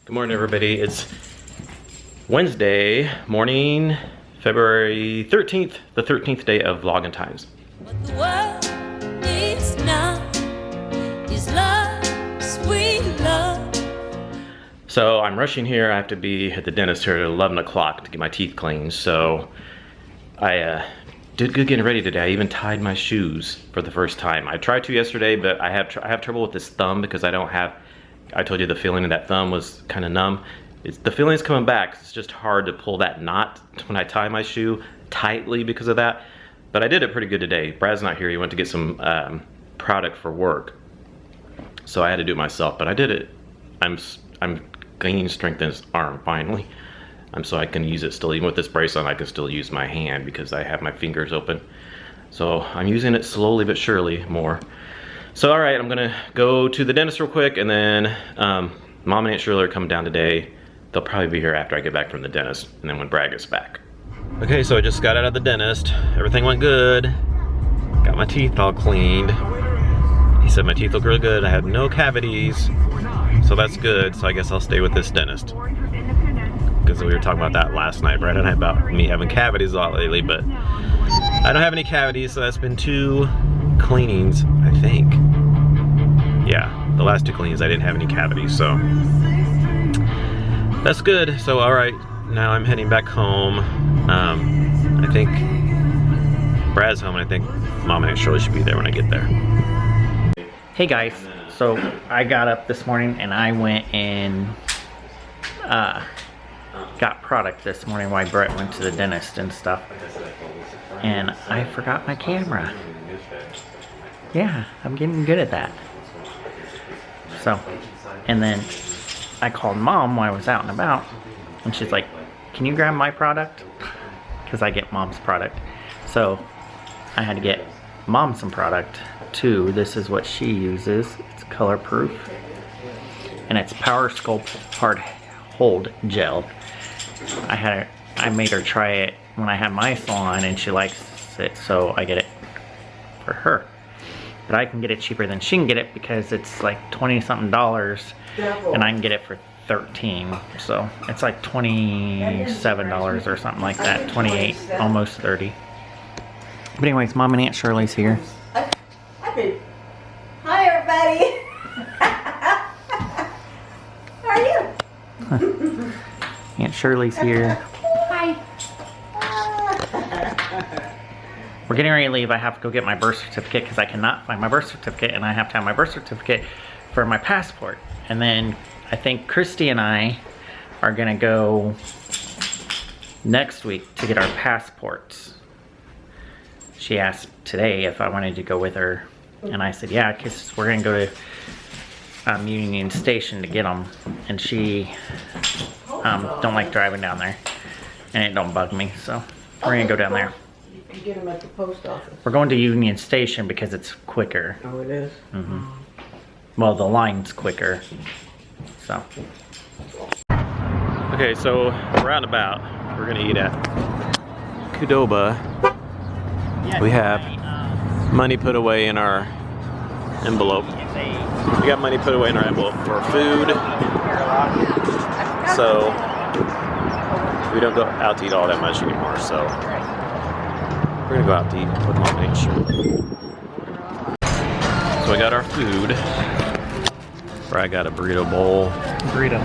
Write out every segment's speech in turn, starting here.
Good morning, everybody. It's Wednesday morning, February 13th, the 13th day of Vlogentine'S. What the world needs now is love, sweet love. So I'm rushing here. I have to be at the dentist here at 11 o'clock to get my teeth cleaned. So I did good getting ready today. I even tied my shoes for the first time. I tried to yesterday, but I have trouble with this thumb because I told you the feeling of that thumb was kind of numb. The feeling's coming back. It's just hard to pull that knot when I tie my shoe tightly because of that. But I did it pretty good today. Brad's not here. He went to get some product for work. So I had to do it myself, but I did it. I'm gaining strength in his arm finally. So I can use it still. Even with this brace on, I can still use my hand because I have my fingers open. So I'm using it slowly but surely more. So all right, I'm gonna go to the dentist real quick, and then Mom and Aunt Shirley are coming down today. They'll probably be here after I get back from the dentist, and then when Brad gets back. Okay, so I just got out of the dentist. Everything went good. Got my teeth all cleaned. He said my teeth look really good. I had no cavities, so that's good. So I guess I'll stay with this dentist. Because we were talking about that last night, Brad and I, about me having cavities a lot lately, but I don't have any cavities, so that's been 2 cleanings, I think. Yeah, the last 2 cleanings I didn't have any cavities, so that's good. So all right, now I'm heading back home. I think Brad's home, and I think Mom and Aunt Shirley should be there when I get there. Hey guys, so I got up this morning and I went and got product this morning while Brett went to the dentist and stuff, and I forgot my camera. Yeah, I'm getting good at that. So, and then I called Mom while I was out and about, and she's like, can you grab my product? Because I get Mom's product. So I had to get Mom some product too. This is what she uses. It's color proof, and it's Power Sculpt Hard Hold Gel. I made her try it when I had my salon, and she likes it, so I get it for her. But I can get it cheaper than she can get it because it's like $20-something, and I can get it for $13. So it's like $27 or something like that. 28, almost 30. But anyways, Mom and Aunt Shirley's here. Hi everybody. How are you? Aunt Shirley's here. Hi. We're getting ready to leave. I have to go get my birth certificate because I cannot find my birth certificate, and I have to have my birth certificate for my passport. And then I think Christy and I are gonna go next week to get our passports. She asked today if I wanted to go with her, and I said yeah, because we're gonna go to Union Station to get them, and she don't like driving down there, and it don't bug me, so we're gonna go down there. You get them at the post office. We're going to Union Station because it's quicker. Oh, it is? Mm-hmm. Well, the line's quicker, so. Okay, so roundabout, we're gonna eat at Qdoba. We have money put away in our envelope. We got money put away in our envelope for food, so we don't go out to eat all that much anymore, so we're gonna go out to eat with Mom and Aunt Shirley. So we got our food. Brad got a burrito bowl. Burrito.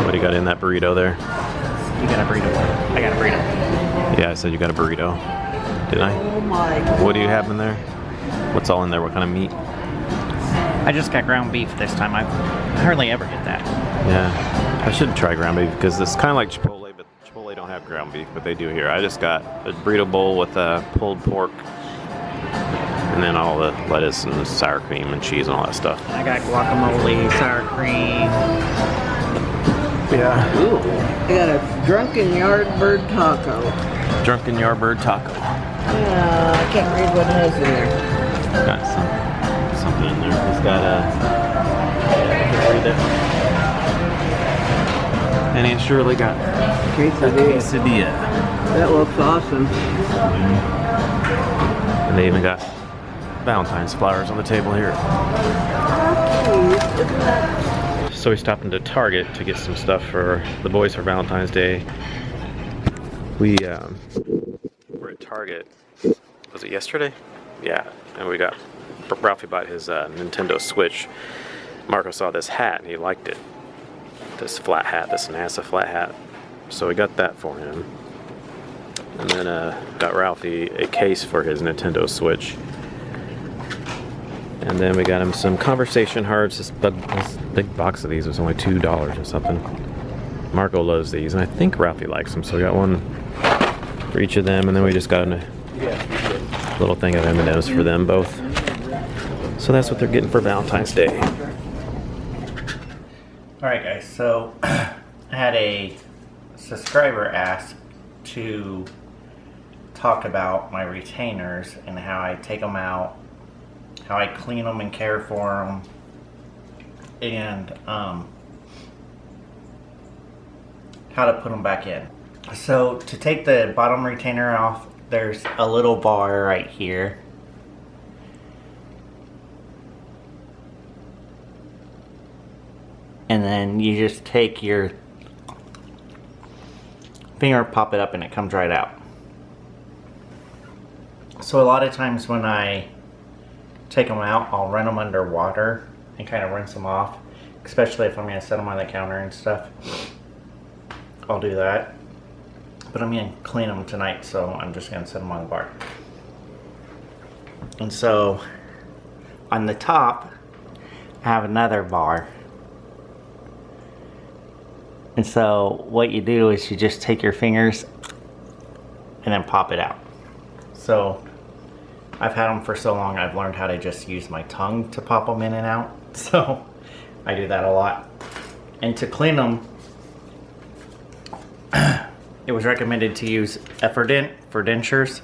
What do you got in that burrito there? You got a burrito. I got a burrito. Yeah, I said you got a burrito. Didn't I? Oh my God. What do you have in there? What's all in there? What kind of meat? I just got ground beef this time. I hardly ever get that. Yeah, I should try ground beef because it's kind of like Chipotle, but Chipotle don't have ground beef, but they do here. I just got a burrito bowl with pulled pork, and then all the lettuce and sour cream and cheese and all that stuff. I got guacamole, sour cream. Yeah. Ooh. I got a drunken yardbird taco. Drunken Yardbird taco. I can't read what it has in there. Got something in there. It's got a. I can't read that. And Aunt Shirley got a quesadilla. That looks awesome. And they even got Valentine's flowers on the table here. So we stopped into Target to get some stuff for the boys for Valentine's Day. We were at Target, was it yesterday? Yeah, and we got, Ralphie bought his Nintendo Switch. Marco saw this hat and he liked it. This flat hat, this NASA flat hat. So we got that for him. And then got Ralphie a case for his Nintendo Switch. And then we got him some conversation hearts. This big box of these was only $2 or something. Marco loves these, and I think Ralphie likes them, so we got one for each of them, and then we just got a little thing of M&M's for them both. So that's what they're getting for Valentine's Day. Alright guys, so I had a subscriber ask to talk about my retainers and how I take them out, how I clean them and care for them, and how to put them back in. So to take the bottom retainer off, there's a little bar right here. And then you just take your finger, pop it up, and it comes right out. So a lot of times when I take them out, I'll run them under water and kind of rinse them off, especially if I'm going to set them on the counter and stuff. I'll do that, but I'm going to clean them tonight, so I'm just going to set them on the bar. And so on the top I have another bar, and so what you do is you just take your fingers and then pop it out. So I've had them for so long, I've learned how to just use my tongue to pop them in and out. So I do that a lot. And to clean them, it was recommended to use Effordent for dentures.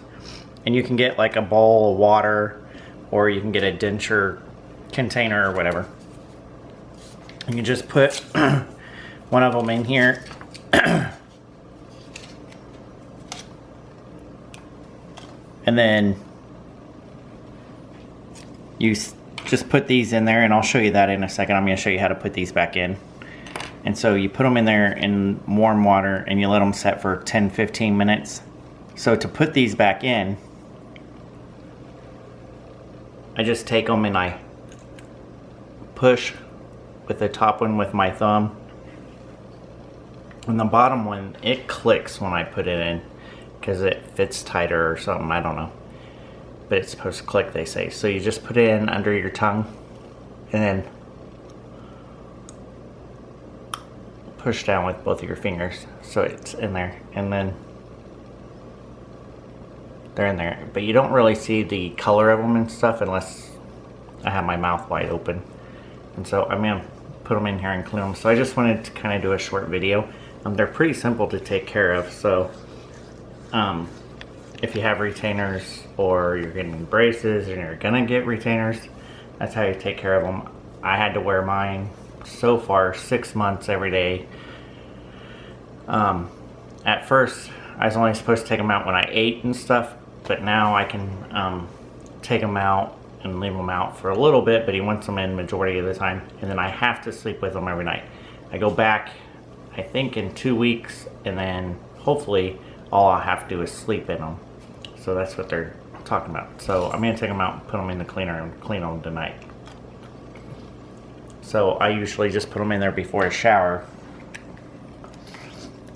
And you can get like a bowl of water, or you can get a denture container or whatever. And you just put one of them in here. And then you just put these in there, and I'll show you that in a second. I'm going to show you how to put these back in. And so you put them in there in warm water and you let them set for 10-15 minutes. So to put these back in, I just take them and I push with the top one with my thumb. And the bottom one, it clicks when I put it in because it fits tighter or something, I don't know. But it's supposed to click, they say. So you just put it in under your tongue and then push down with both of your fingers so it's in there, and then they're in there. But you don't really see the color of them and stuff unless I have my mouth wide open. And so I'm gonna put them in here and clean them. So I just wanted to kind of do a short video. They're pretty simple to take care of. So if you have retainers, or you're getting braces and you're gonna get retainers, that's how you take care of them. I had to wear mine so far 6 months every day. At first I was only supposed to take them out when I ate and stuff, but now I can take them out and leave them out for a little bit, but he wants them in majority of the time, and then I have to sleep with them every night. I go back, I think, in 2 weeks, and then hopefully all I'll have to do is sleep in them. So that's what they're talking about. So I'm going to take them out and put them in the cleaner and clean them tonight. So I usually just put them in there before a shower,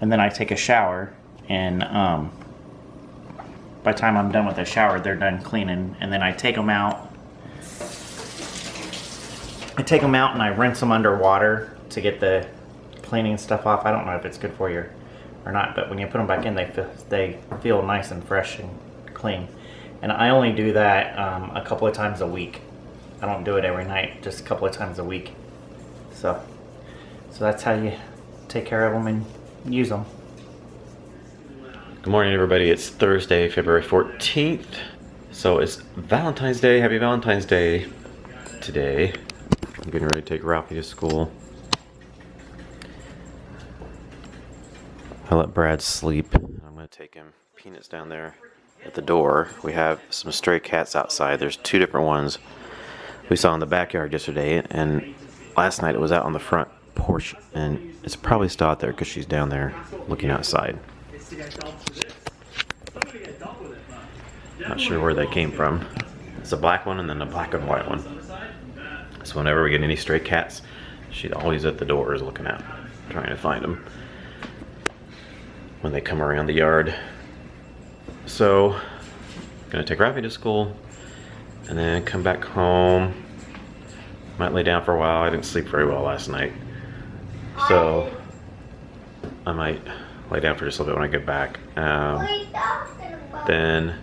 and then I take a shower, and by the time I'm done with the shower, they're done cleaning, and then I take them out. And I rinse them under water to get the cleaning stuff off. I don't know if it's good for you or not, but when you put them back in, they feel nice and fresh and clean. And I only do that a couple of times a week. I don't do it every night, just a couple of times a week. So that's how you take care of them and use them. Good morning, everybody. It's Thursday, February 14th. So it's Valentine's Day. Happy Valentine's Day today. I'm getting ready to take Ralphie to school. I let Brad sleep. I'm going to take him. Peanut's down there at the door. We have some stray cats outside. There's 2 different ones we saw in the backyard yesterday, and last night it was out on the front porch, and it's probably still out there because she's down there looking outside. Not sure where they came from. It's a black one and then a black and white one. So whenever we get any stray cats, she's always at the doors looking out, trying to find them when they come around the yard. So, gonna take Rafi to school and then come back home. Might lay down for a while. I didn't sleep very well last night, so I might lay down for just a little bit when I get back. Then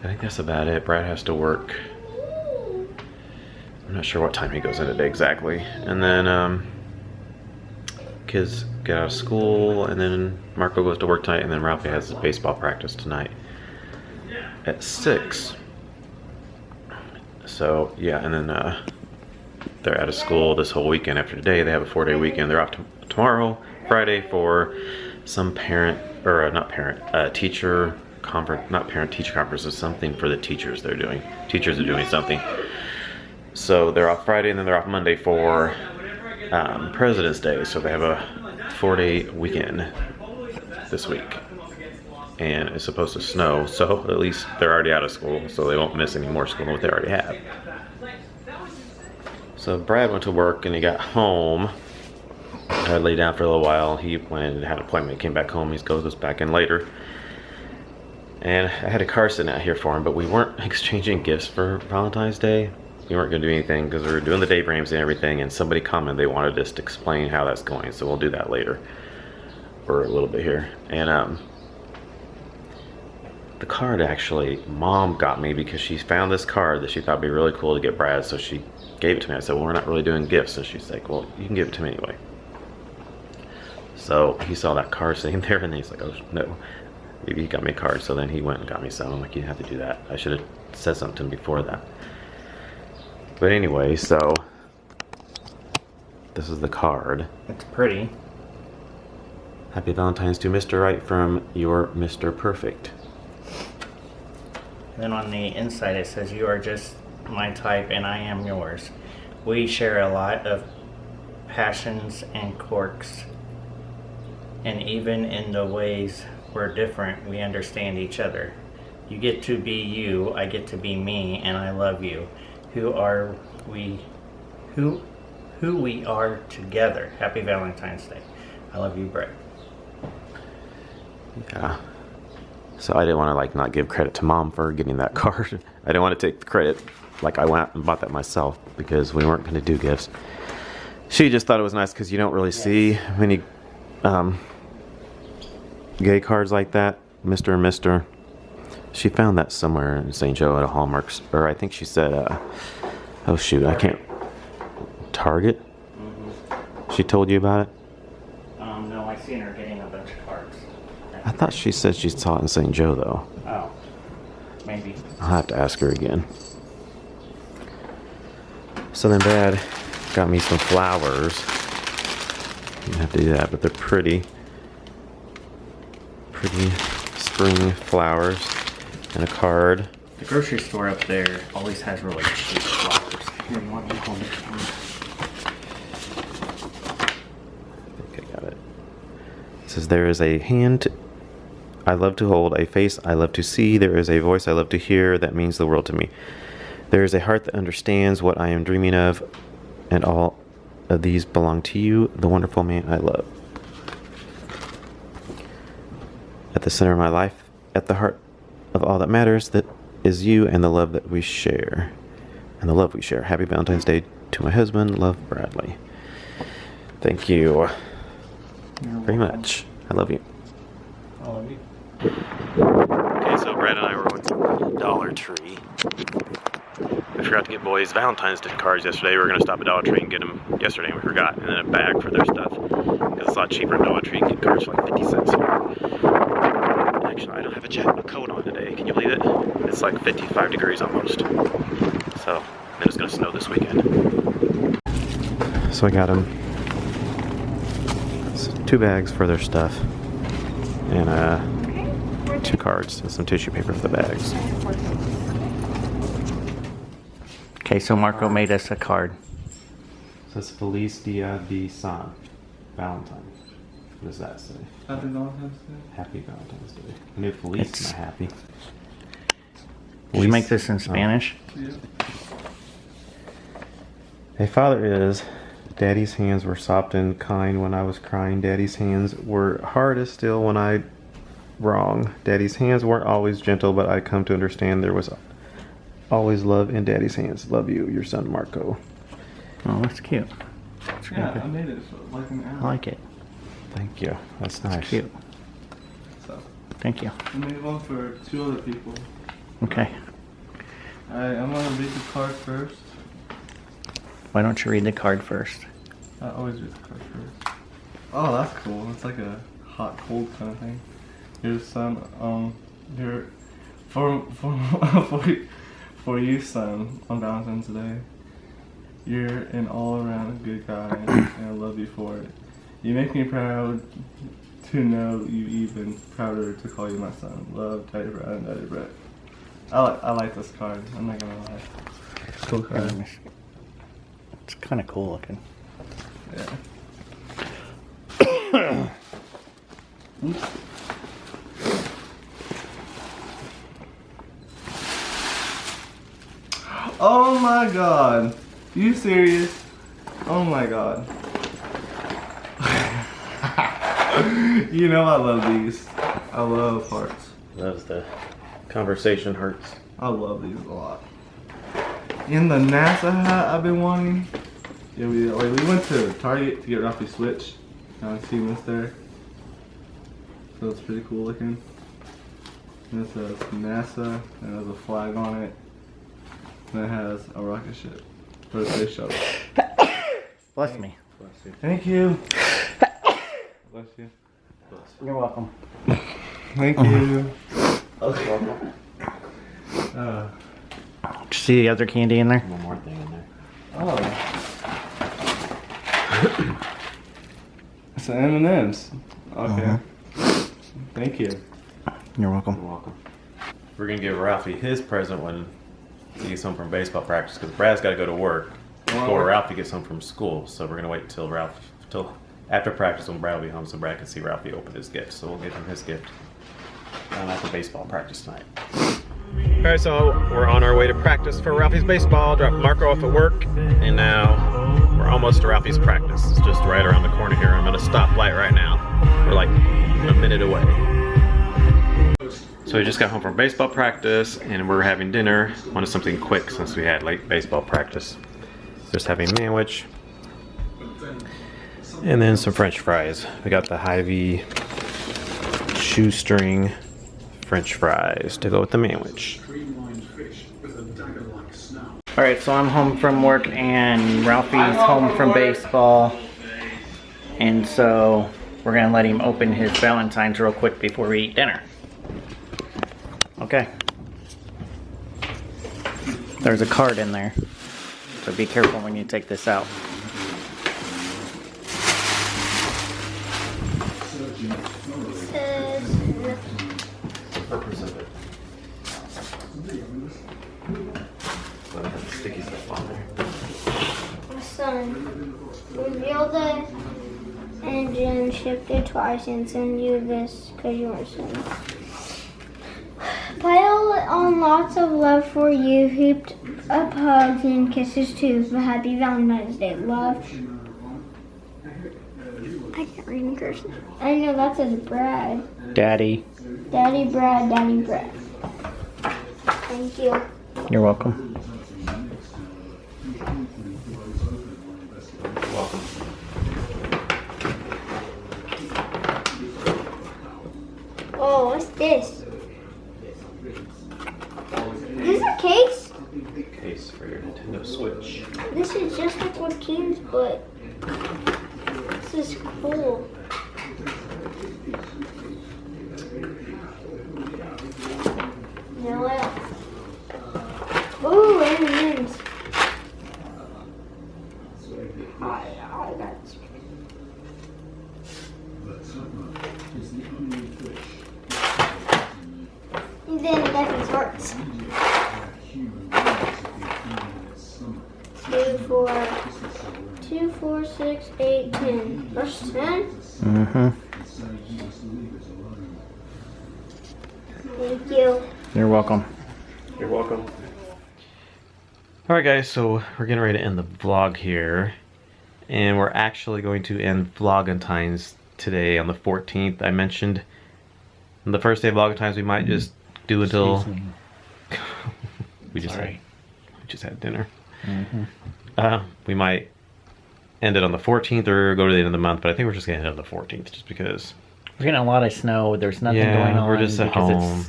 I think that's about it. Brad has to work. I'm not sure what time he goes in today exactly. And then kids get out of school, and then Marco goes to work tonight, and then Ralphie has his baseball practice tonight at 6. So yeah, and then they're out of school this whole weekend after today. They have a 4-day weekend. They're off tomorrow, Friday, for some parent, or not parent, teacher conference, not parent teacher conference, is something for the teachers they're doing. Teachers are doing something. So they're off Friday, and then they're off Monday for President's Day. So they have a 4-day weekend this week. And it's supposed to snow, so at least they're already out of school, so they won't miss any more school than what they already have. So Brad went to work and he got home. I laid down for a little while. He went and had an appointment, came back home. He goes back in later. And I had a car sitting out here for him, but we weren't exchanging gifts for Valentine's Day. We weren't going to do anything because we were doing the day frames and everything, and somebody commented they wanted us to explain how that's going, so we'll do that later for a little bit here. And the card, actually, Mom got me because she found this card that she thought would be really cool to get Brad, so she gave it to me. I said, well, we're not really doing gifts, and she's like, well, you can give it to me anyway. So he saw that card sitting there, and he's like, oh no, maybe he got me a card. So then he went and got me some. I'm like, you have to do that. I should have said something to him before that. But anyway, so this is the card. It's pretty. Happy Valentine's to Mr. Right from your Mr. Perfect. Then on the inside it says, you are just my type and I am yours. We share a lot of passions and quirks, and even in the ways we're different, we understand each other. You get to be you, I get to be me, and I love you. Who we are together. Happy Valentine's Day. I love you, Brett. Yeah. So I didn't want to like not give credit to Mom for getting that card. I didn't want to take the credit. Like I went out and bought that myself because we weren't going to do gifts. She just thought it was nice because you don't really see many gay cards like that. Mr. and Mr. She found that somewhere in St. Joe at a Hallmark's, or I think she said, oh shoot, I can't, Target? Mm-hmm. She told you about it? No, I seen her getting a bunch of cards. I thought she said she saw it in St. Joe though. Oh, maybe. I'll have to ask her again. So then Dad got me some flowers. You don't have to do that, but they're pretty. Pretty spring flowers. And a card. The grocery store up there always has really cheap flowers. Here, you want me to hold it? I think I got it. It says, there is a hand I love to hold, a face I love to see, there is a voice I love to hear that means the world to me. There is a heart that understands what I am dreaming of, and all of these belong to you, the wonderful man I love. At the center of my life, at the heart of all that matters, that is you and the love that we share. And the love we share. Happy Valentine's Day to my husband. Love, Bradley. Thank you very much. I love you. I love you. Okay, so Brad and I were with Dollar Tree. We forgot to get boys Valentine's Day cards yesterday. We were going to stop at Dollar Tree and get them yesterday, and we forgot. And then a bag for their stuff. Because it's a lot cheaper at Dollar Tree. You can get cards for like 50 cents here. Actually, I don't have a coat on today. Can you believe it? It's like 55 degrees almost. So, then it's going to snow this weekend. So I got them 2 bags for their stuff. And 2 cards and some tissue paper for the bags. Okay, so Marco made us a card. says Feliz Dia de San Valentine. What does that say? Happy Valentine's Day. Happy Valentine's Day. I knew Feliz, It's- not happy. We make this in Spanish. Yeah. A father is. Daddy's hands were soft and kind when I was crying. Daddy's hands were hard as steel when I wrong. Daddy's hands weren't always gentle, but I come to understand there was always love in Daddy's hands. Love you, your son Marco. Oh, that's cute. That's really Yeah, I good. made it for like an hour. I like it. Thank you. That's nice. It's cute. So, Thank you. I made one for 2 other people. Okay. Alright, I'm gonna read the card first. Why don't you read the card first? I always read the card first. Oh, that's cool. It's like a hot, cold kind of thing. Your son, you're for you, son, on Valentine's Day. You're an all-around good guy, and I love you for it. You make me proud to know you, even prouder to call you my son. Love, Daddy Brett and Daddy Brett. I like this card. I'm not gonna lie. Cool card. It's kind of cool looking. Yeah. Oh my god. You serious? Oh my god. You know I love these. I love hearts. Loves the conversation hearts. I love these a lot. In the NASA hat I've been wanting. Yeah, we went to Target to get Ralphie's Switch. I seen this there. So it's pretty cool looking. And it says NASA and there's a flag on it. And it has a rocket ship for the space shuttle. Bless me. Bless you. Thank you. Bless you. You're welcome. Thank you. Did you see the other candy in there? One more thing in there. Oh. It's the M&M's. Okay. Thank you. You're welcome. You're welcome. We're gonna give Ralphie his present when he gets home from baseball practice because Brad's got to go to work before Ralphie gets home from school. So we're gonna wait till after practice when Brad will be home so Brad can see Ralphie open his gift. So we'll give him his gift after baseball practice tonight. Alright, so we're on our way to practice for Ralphie's baseball. Dropped Marco off at work, and now we're almost to Ralphie's practice. It's just right around the corner here. I'm at a stoplight right now. We're like a minute away. So we just got home from baseball practice, and we're having dinner. Wanted something quick since we had late baseball practice. Just having a sandwich, and then some French fries. We got the Hy-Vee shoestring French fries to go with the sandwich. Alright, so I'm home from work and Ralphie's home from baseball. And so we're going to let him open his Valentine's real quick before we eat dinner. Okay. There's a card in there. So be careful when you take this out. Purpose of it. Sticky stuff on there. Son, reveal the engine, shift it twice, and send you this because you are son. Pile on lots of love for you, heaped up hugs and kisses too. But happy Valentine's Day, love. I can't read in cursive. I know that says Brad. Daddy. Daddy Brad, Daddy Brad. Thank you. You're welcome. Welcome. Oh, what's this? This is a case? Case for your Nintendo Switch. This is just like what Keen's, but this is cool. Now what else? Ooh, M&M's. I got this. And then Becky's hearts. 2 for 6, 8, 10. That's 10? Mm-hmm. Thank you. You're welcome. You're welcome. Alright guys, so we're getting ready to end the vlog here. And we're actually going to end Vlogentine'S today on the 14th. I mentioned on the first day of Vlogentine'S we might just do until... we just had dinner. We might end it on the 14th or go to the end of the month, but I think we're just going to end it on the 14th just because... We're getting a lot of snow. There's nothing going on. We're just at home.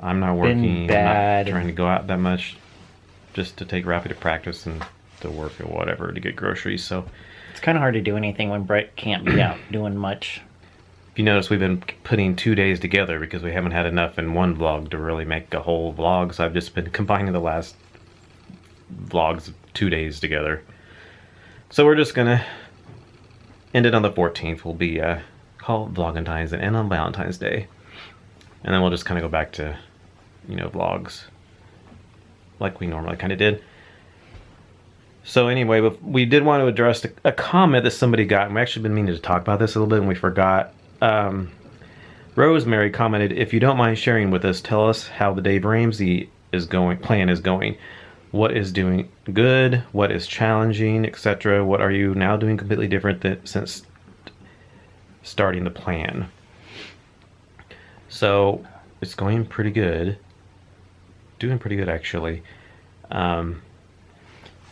I'm not working. Bad. I'm not trying to go out that much just to take Rappy to practice and to work or whatever to get groceries. So it's kind of hard to do anything when Brett can't be out doing much. If you notice, we've been putting 2 days together because we haven't had enough in one vlog to really make a whole vlog. So I've just been combining the last vlogs 2 days together. So we're just gonna end it on the 14th. We'll be called Vlogentine'S and end on Valentine's Day, and then we'll just kind of go back to, you know, vlogs like we normally kind of did. So anyway, but we did want to address a comment that somebody got, and we actually been meaning to talk about this a little bit and we forgot. Rosemary commented, if you don't mind sharing with us, tell us how the Dave Ramsey plan is going. What is doing good? What is challenging, etc.? What are you now doing completely different since starting the plan? So it's going pretty good. Doing pretty good, actually.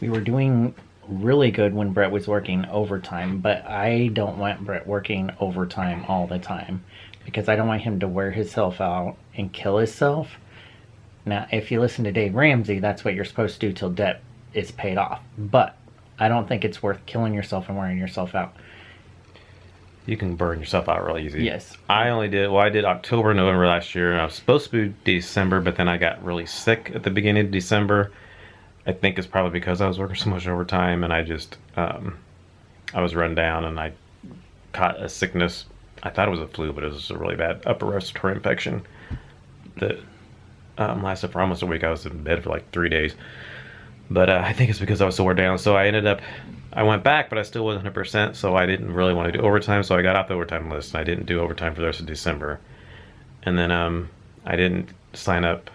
We were doing really good when Brett was working overtime, but I don't want Brett working overtime all the time because I don't want him to wear himself out and kill himself. Now, if you listen to Dave Ramsey, that's what you're supposed to do till debt is paid off. But I don't think it's worth killing yourself and wearing yourself out. You can burn yourself out real easy. Yes. I did October, November last year, and I was supposed to do December, but then I got really sick at the beginning of December. I think it's probably because I was working so much overtime, and I just, I was run down, and I caught a sickness. I thought it was a flu, but it was a really bad upper respiratory infection that lasted for almost a week. I was in bed for like 3 days. But I think it's because I was so wore down. So I went back, but I still wasn't 100%, so I didn't really want to do overtime, so I got off the overtime list, and I didn't do overtime for the rest of December. And then I didn't sign up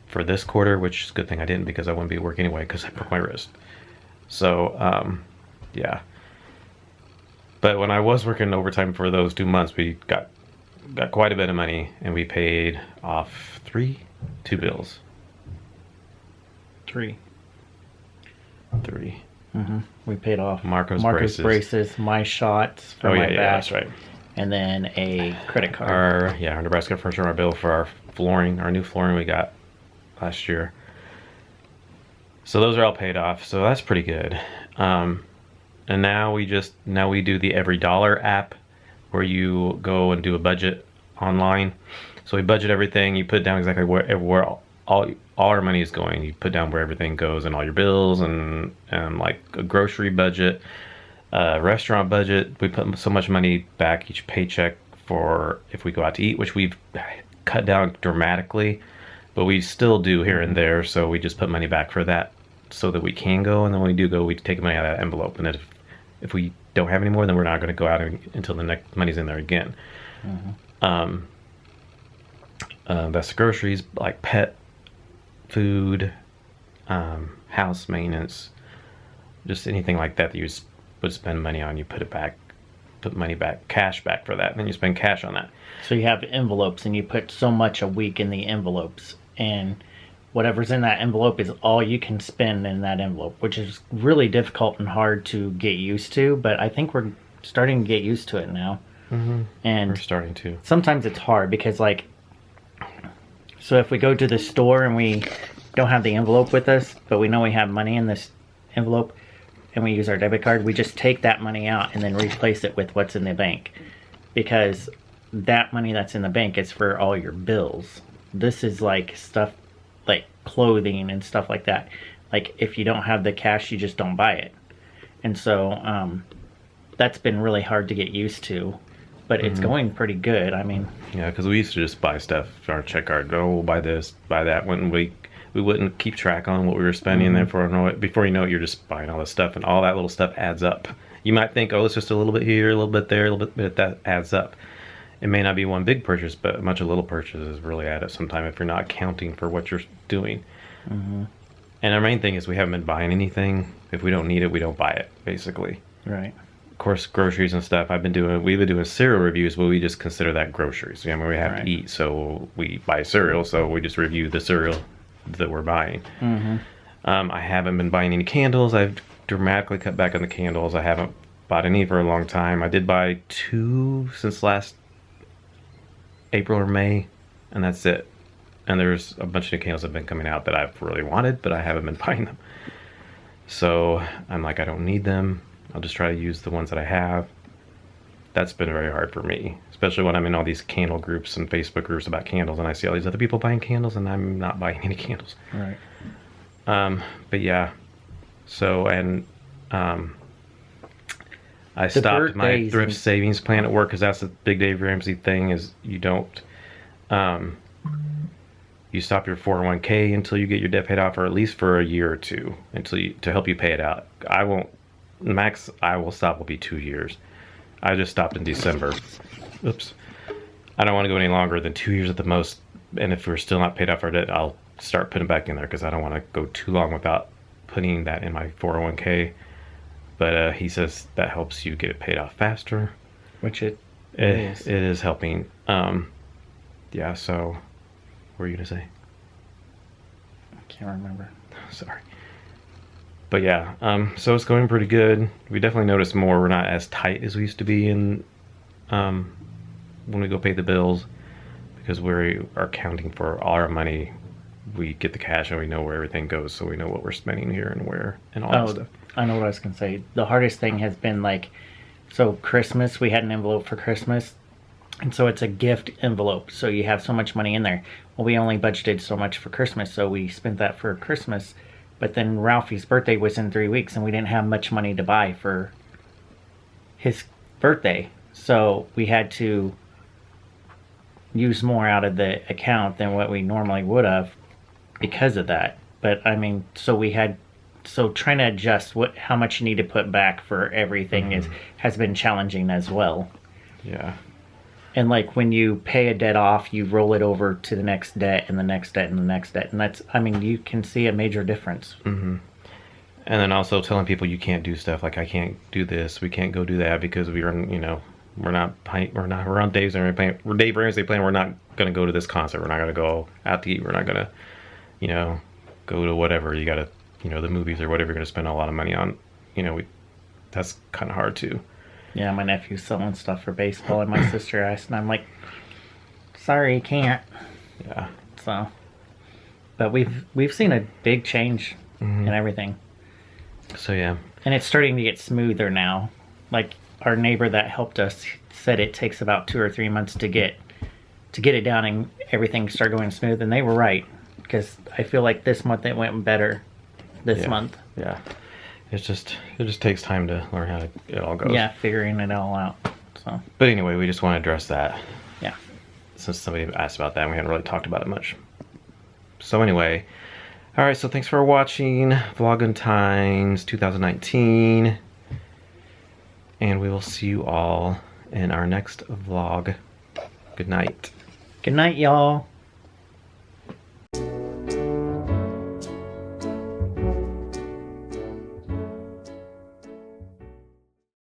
for this quarter, which is a good thing I didn't, because I wouldn't be working anyway because I broke my wrist. So, yeah. But when I was working overtime for those 2 months, we got quite a bit of money, and we paid off two bills. Three. We paid off Marco's braces, my shots for my back. Yeah, that's right. And then a credit card. Our Nebraska furniture, our bill for our flooring, our new flooring we got last year. So those are all paid off. So that's pretty good. And now we do the Every Dollar app, where you go and do a budget online. So we budget everything. You put down exactly where all our money is going. You put down where everything goes and all your bills and like a grocery budget, restaurant budget. We put so much money back each paycheck for if we go out to eat, which we've cut down dramatically, but we still do here and there. So we just put money back for that so that we can go. And then when we do go, we take money out of that envelope. And if we don't have any more, then we're not going to go out until the next money's in there again. That's the groceries, like pet food, house maintenance, just anything like that you would spend money on. You put money back, cash back for that, and then you spend cash on that. So you have envelopes, and you put so much a week in the envelopes, and whatever's in that envelope is all you can spend in that envelope, which is really difficult and hard to get used to, but I think we're starting to get used to it now. And we're starting to. Sometimes it's hard because, like, so if we go to the store and we don't have the envelope with us, but we know we have money in this envelope, and we use our debit card, we just take that money out and then replace it with what's in the bank. Because that money that's in the bank is for all your bills. This is like stuff like clothing and stuff like that. Like if you don't have the cash, you just don't buy it. And so that's been really hard to get used to. But it's going pretty good. I mean, yeah, because we used to just buy stuff for our check card. Oh, we'll buy this, buy that. When we wouldn't keep track on what we were spending. Before you know it, you're just buying all this stuff, and all that little stuff adds up. You might think, oh, it's just a little bit here, a little bit there, a little bit, but that adds up. It may not be one big purchase, but a bunch of little purchases really add up sometime if you're not accounting for what you're doing. And our main thing is we haven't been buying anything. If we don't need it, we don't buy it, basically. Right. Of course, groceries and stuff. We've been doing cereal reviews, but we just consider that groceries. I mean, we have to eat, so we buy cereal, so we just review the cereal that we're buying. I haven't been buying any candles. I've dramatically cut back on the candles. I haven't bought any for a long time. I did buy 2 since last April or May, and that's it. And there's a bunch of new candles that have been coming out that I've really wanted, but I haven't been buying them. So I'm like, I don't need them. I'll just try to use the ones that I have. That's been very hard for me, especially when I'm in all these candle groups and Facebook groups about candles, and I see all these other people buying candles, and I'm not buying any candles. Right. But yeah. So, and I stopped my thrift savings plan at work because that's the big Dave Ramsey thing. Is you don't you stop your 401k until you get your debt paid off, or at least for a year or two to help you pay it out. I won't. Max I will stop will be 2 years. I just stopped in December. Oops. I don't want to go any longer than 2 years at the most. And if we're still not paid off our debt, I'll start putting it back in there because I don't want to go too long without putting that in my 401k. But he says that helps you get it paid off faster, Which it is. It is helping. Yeah. So, what were you gonna say? I can't remember. Sorry. But yeah, so it's going pretty good. We definitely notice more. We're not as tight as we used to be in when we go pay the bills, because we are counting for all our money. We get the cash and we know where everything goes, so we know what we're spending here and where and all that stuff. I know what I was gonna say. The hardest thing has been like, so Christmas, we had an envelope for Christmas, and so it's a gift envelope. So you have so much money in there. Well, we only budgeted so much for Christmas, so we spent that for Christmas. But then Ralphie's birthday was in 3 weeks, and we didn't have much money to buy for his birthday. So we had to use more out of the account than what we normally would have because of that. But I mean, so trying to adjust how much you need to put back for everything has been challenging as well. Yeah. And like when you pay a debt off, you roll it over to the next debt and the next debt and the next debt. And that's, I mean, you can see a major difference. And then also telling people you can't do stuff like, I can't do this, we can't go do that because we're on Dave Ramsey plan. We're not going to go to this concert. We're not going to go out to eat. We're not going to, go to whatever. You got to, the movies or whatever you're going to spend a lot of money on. That's kind of hard too. Yeah, my nephew's selling stuff for baseball, and my sister asked, and I'm like, sorry, can't. Yeah. So, but we've seen a big change in everything. So yeah. And it's starting to get smoother now. Like our neighbor that helped us said it takes about 2 or 3 months to get it down and everything start going smooth, and they were right, because I feel like this month it went better this month. Yeah. It just takes time to learn how it all goes. Yeah, figuring it all out. So. But anyway, we just want to address that. Yeah. Since somebody asked about that, and we hadn't really talked about it much. So anyway, all right. So thanks for watching Vlogentine'S 2019, and we will see you all in our next vlog. Good night. Good night, y'all.